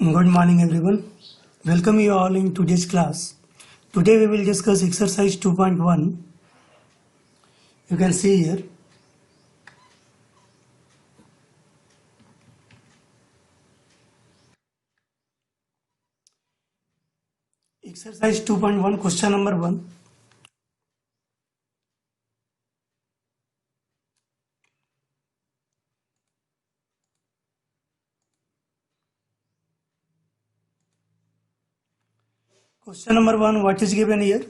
Good morning everyone. Welcome you all in today's class. Today we will discuss exercise 2.1. You can see here. Exercise 2.1 question number 1. Question number 1, what is given here?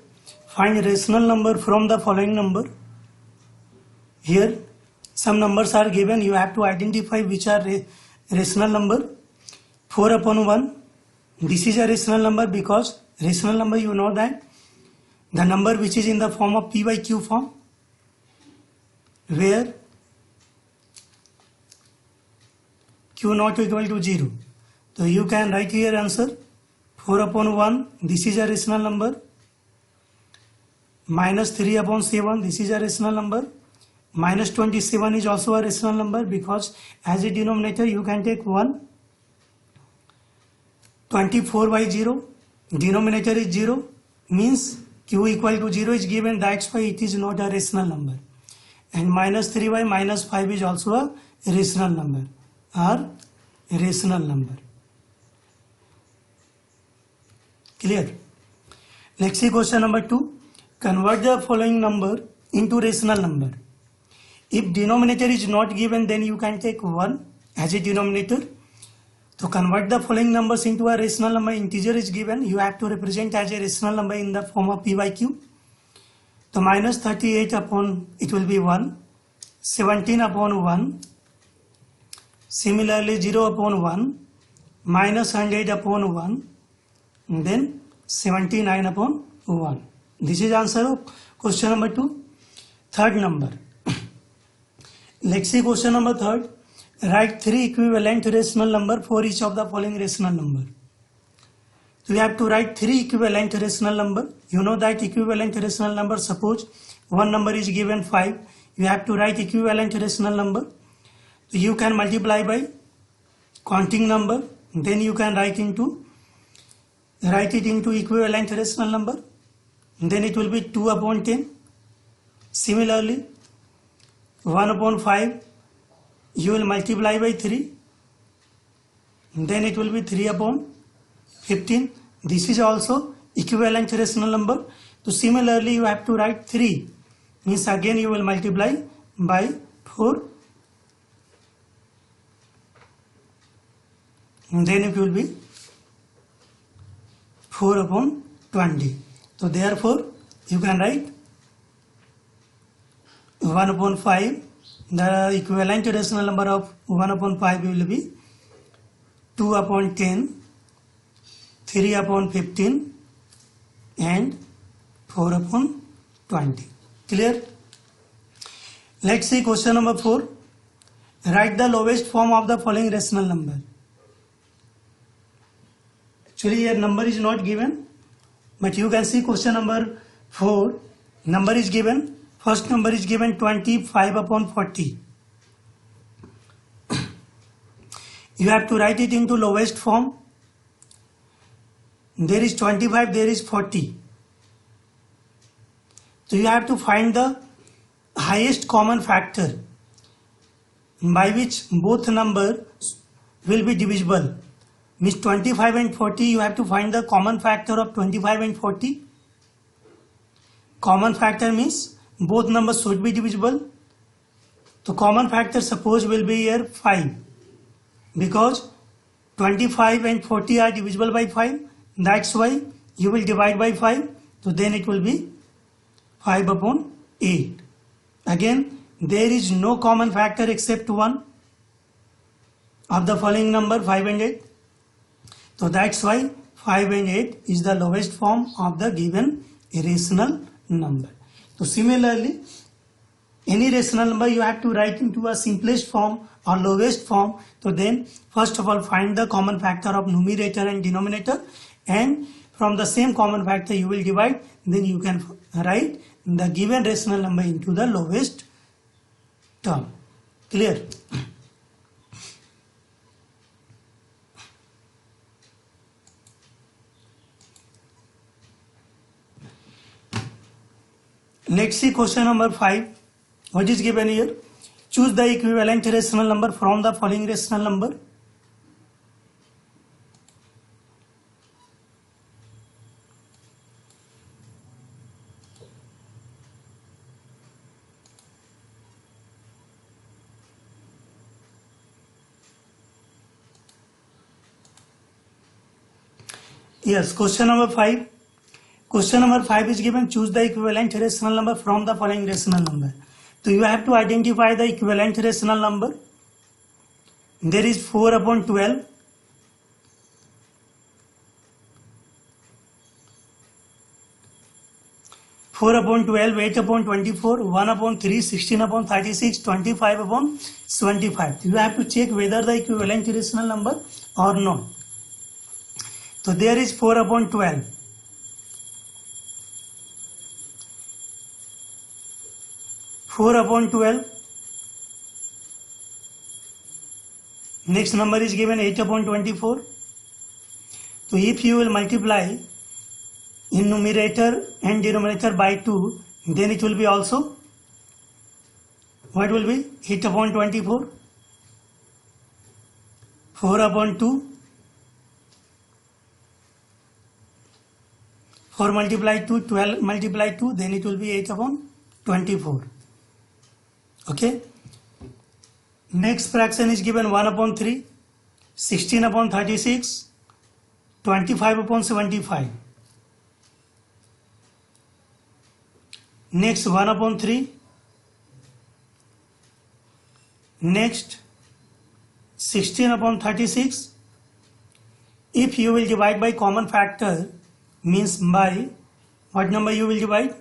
Find rational number from the following number. Here some numbers are given. You have to identify which are rational number. 4 upon 1. This is a rational number because rational number, you know that the number which is in the form of P by Q form, where Q not equal to 0. So you can write here answer 4 upon 1, this is a rational number. Minus 3 upon 7, this is a rational number. Minus 27 is also a rational number because as a denominator you can take 1. 24 by 0, denominator is 0, means Q equal to 0 is given, that's why it is not a rational number. And minus 3 by minus 5 is also a rational number or rational number. Clear? Let's see question number 2. Convert the following number into rational number. If denominator is not given, then you can take 1 as a denominator. To convert the following numbers into a rational number, integer is given, you have to represent as a rational number in the form of P by Q. So minus 38 upon, it will be 1, 17 upon 1, similarly 0 upon 1, minus 100 upon 1, and then 79 upon 1. This is answer of question number 2. Third number. Let's see question number 3. Write 3 equivalent rational number for each of the following rational number. So you have to write 3 equivalent rational number. You know that equivalent rational number, suppose one number is given 5. You have to write equivalent rational number. So you can multiply by counting number. Then you can write it into equivalent rational number. Then it will be 2 upon 10. Similarly, 1 upon 5. You will multiply by 3, then it will be 3 upon 15. This is also equivalent rational number. So similarly you have to write 3, means again you will multiply by 4, and then it will be 4 upon 20. So therefore you can write 1 upon 5. The equivalent rational number of 1 upon 5 will be 2 upon 10, 3 upon 15 and 4 upon 20. Clear? Let's see question number 4. Write the lowest form of the following rational number. Actually here number is not given, but you can see question number 4. Number is given. First number is given 25 upon 40. You have to write it into lowest form. There is 25, there is 40. So you have to find the highest common factor by which both numbers will be divisible. Means 25 and 40, you have to find the common factor of 25 and 40. Common factor means both numbers should be divisible. The common factor suppose will be here 5, because 25 and 40 are divisible by 5. That's why you will divide by 5. So then it will be 5 upon 8. Again, there is no common factor except 1 of the following number 5 and 8. So that's why 5 and 8 is the lowest form of the given rational number. So similarly, any rational number you have to write into a simplest form or lowest form. So then first of all find the common factor of numerator and denominator, and from the same common factor you will divide. Then you can write the given rational number into the lowest term. Clear? Let's see question number 5. What is given here? Choose the equivalent rational number from the following rational number. Yes, question number 5. Question number 5 is given, choose the equivalent rational number from the following rational number. So you have to identify the equivalent rational number. There is 4 upon 12. Four upon 12, 8 upon 24, 1 upon 3, 16 upon 36, 25 upon 75. You have to check whether the equivalent rational number or not. So there is 4 upon 12. Four upon 12. Next number is given 8 upon 24. So if you will multiply in numerator and denominator by 2, then it will be also, what will be? 8 upon 24. 4 upon 2. 4 multiplied 2, 12 multiplied 2, then it will be 8 upon 24. Okay. Next fraction is given 1 upon 3, 16 upon 36, 25 upon 75. Next 1 upon 3. Next 16 upon 36. If you will divide by common factor, means by what number you will divide?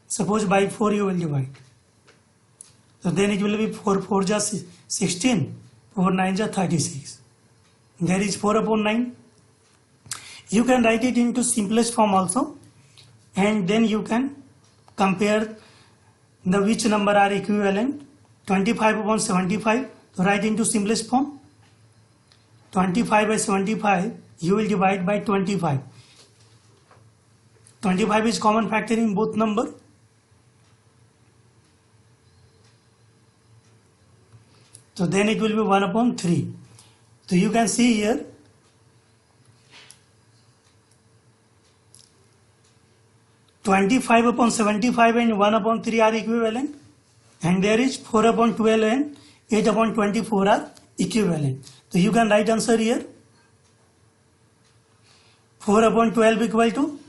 Suppose by 4 you will divide. So then it will be 4 4 just 16, 4 9 just 36. There is 4 upon 9. You can write it into simplest form also, and then you can compare the which number are equivalent. 25 upon 75, so write into simplest form. 25 by 75, you will divide by 25. 25 is common factor in both number. So then it will be 1 upon 3. So you can see here, (25 upon 75) and 1 upon 3 are equivalent, and there is 4 upon 12 and 8 upon 24 are equivalent. So you can write answer here. 4 upon 12 equal to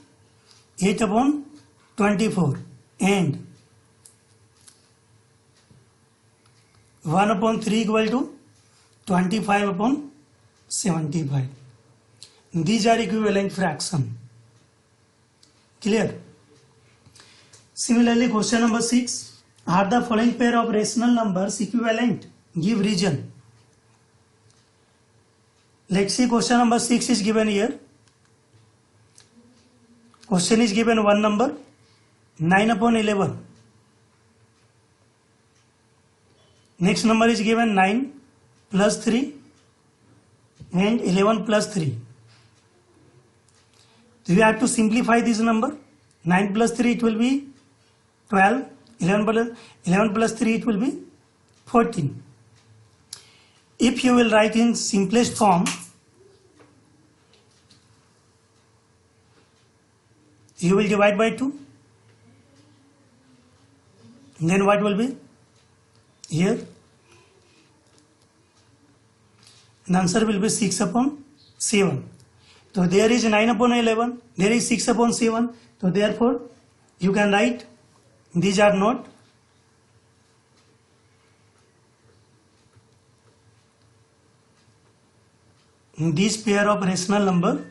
8 upon 24 and 1 upon 3 equal to 25 upon 75. These are equivalent fraction. Clear? Similarly, question number 6. Are the following pair of rational numbers equivalent? Give reason. Let's see, question number 6 is given here. Question is given one number, 9 upon 11. Next number is given 9 plus 3 and 11 plus 3. So we have to simplify this number. 9 plus 3 it will be 12. 11 plus 3 it will be 14. If you will write in simplest form, you will divide by 2. Then what will be? Here. The answer will be 6 upon 7. So there is 9 upon 11. There is 6 upon 7. So therefore, you can write these are not these pair of rational number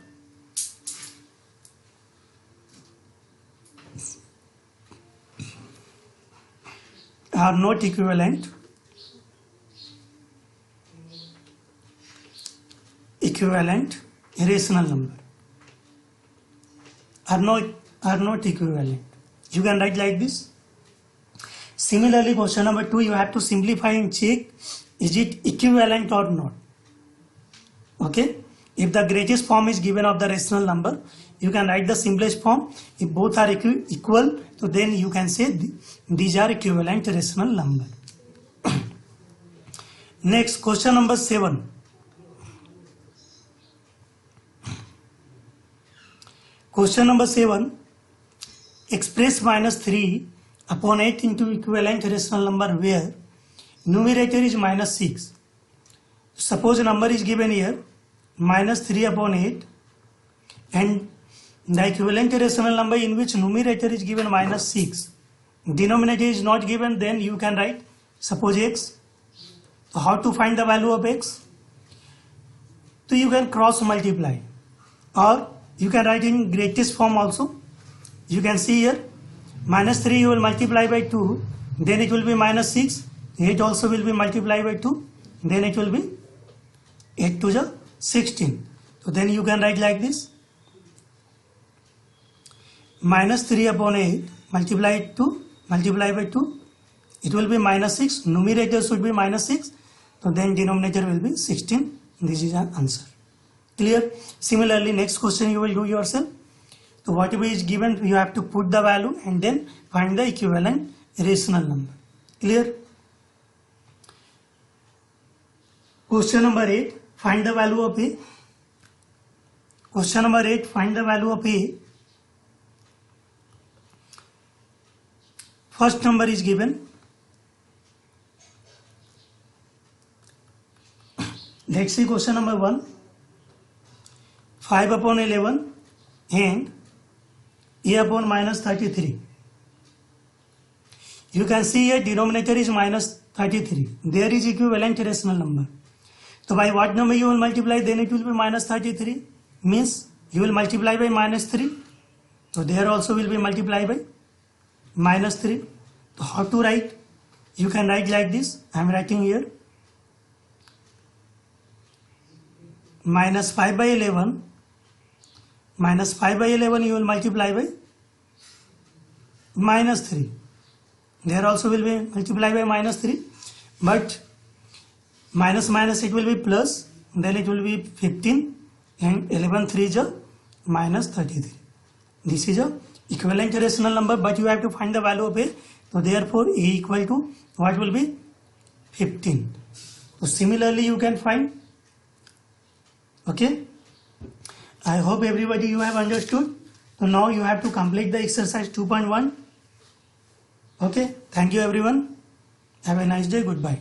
are not equivalent rational number are not equivalent. You can write like this. Similarly, question number 2, you have to simplify and check is it equivalent or not. Okay, if the greatest form is given of the rational number, you can write the simplest form. If both are equal, so then you can say these are equivalent rational number. Next, question number 7. Question number 7. Express minus 3 upon 8 into equivalent rational number where numerator is minus 6. Suppose a number is given here minus 3 upon 8 and the equivalent rational number in which numerator is given minus 6. Denominator is not given, then you can write suppose x. So how to find the value of x? So you can cross multiply or you can write in greatest form also. You can see here minus 3 you will multiply by 2, then it will be minus 6. 8 also will be multiplied by 2, then it will be 8 to the 16. So then you can write like this. Minus 3 upon 8 multiply by 2, it will be minus 6. Numerator should be minus 6. So then denominator will be 16. This is our answer. Clear? Similarly, next question you will do yourself. So whatever is given, you have to put the value and then find the equivalent rational number. Clear? Question number 8. Find the value of A. Question number 8. Find the value of A. First number is given. Let's see question number 1. 5 upon 11 and A upon minus 33. You can see here denominator is minus 33. There is equivalent rational number. So by what number you will multiply, then it will be minus 33. Means you will multiply by minus 3. So there also will be multiplied by minus 3. So how to write? You can write like this. I am writing here. Minus 5 by 11. Minus 5 by 11 you will multiply by minus 3. There also will be multiplied by minus 3. But minus minus it will be plus. Then it will be 15. And 11 3 is a minus 33. This is a equivalent rational number, but you have to find the value of A. So therefore A equal to what will be 15. So similarly you can find. Okay. I hope everybody you have understood. So now you have to complete the exercise 2.1. Okay. Thank you everyone. Have a nice day. Goodbye.